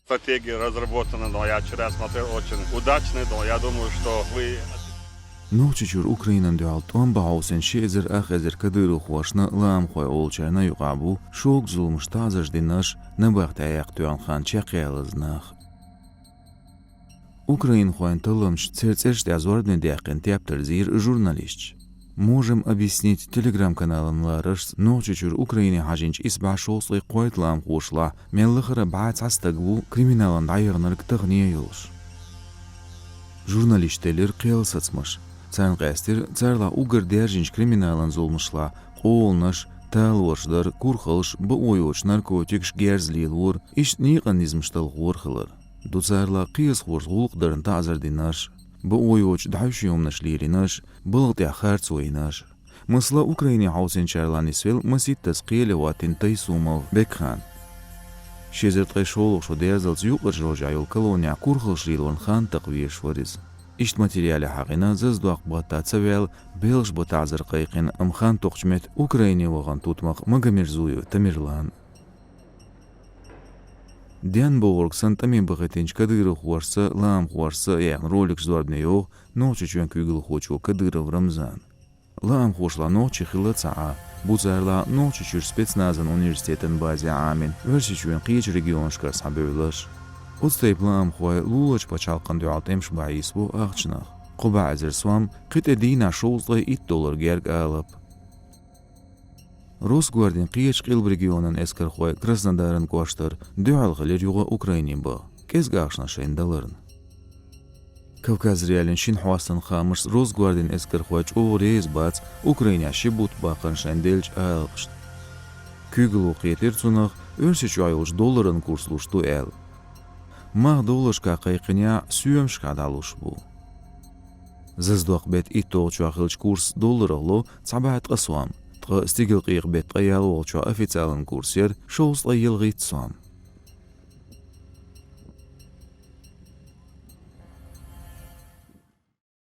Стратегия разработана, но я вчера смотрел очень удачно, но я думаю, что вы... نوچچور اوکراینن دوالت وان باوسن شیزر اخزر کدیرو خوشنا لام خوی اولچرنا یقابو شوق زولمش تازج دینش نباخت ایاقتوان خان چقیالزناخ Украин хуэн талымш церцеш дязордный дяхен тяптерзир журналист. Можем объяснить телеграм-каналом Лараш, ночечур Украине хажинч избашослый қойтлам хушла, меллахара бац астагву криминалан дайырнырк тығне юлш. Журналистелер қиялсатсмыш. Цанғастер царла угар дяжинч криминалан золмышла, қолныш, талвошдар, курхылш, бұойоч наркотикш герзлилур, иш ниғанизмштал ғорхылыр. Дуцарла қиыз ғорғулықдарын тазыр динаш, бұойоч дайшиомнаш лиринаш, бұлғдя харцуинаш. Мысла Украине хаусен чарланисвел мысит тасқиелі ватин тайсумал бекхан. Шезертғай шолық шодерзалц юқыр жожайыл колония курхылшлилон хан тақвиш варыз. Ишт материали хағина зыздуақ бата цавел белж бұтазыр қайқин амхан тоқчмет Украине ваған тутмақ магамерзую тамирлан. Дян боғырқсан тамин бұғытенч кадыры хуарса, лам хуарса, яғн ролик ждуарбне йоғ, ночи чуен күйгіл хочу кадыры в Рамзан. Лам хушла ночи хилла цаа, буцарла ночи чур спецназан университетен базе амин, верси чуен қиеч регионшка сабейлаш. Отстайп лам хуай лулач пачалқан дуалт эмш баисбу ағчнақ. Құба әзір суам, қит эдина $10 герг алып. Росгвардин қиеч қил регионын эскер хуай Краснодарын куаштар, дуалғылер юға Украинин ба, кезгі ақшна шайындаларын. Кавказ реалин шин хуастан хамыш Росгвардин эскер хуач оғырез бац Украиня шибут бақын шайынделч алғышт. Күйгіл оқиетер цунақ $400 курслушту әл. Мақ доллашка қайқыня сүйемшка далуш бу. Зыздуақ бет итоғчу ақылч курс $, цабаат қасуам. Стигил қиық бет қаялу олчу официалын курсер $6 ғит суам.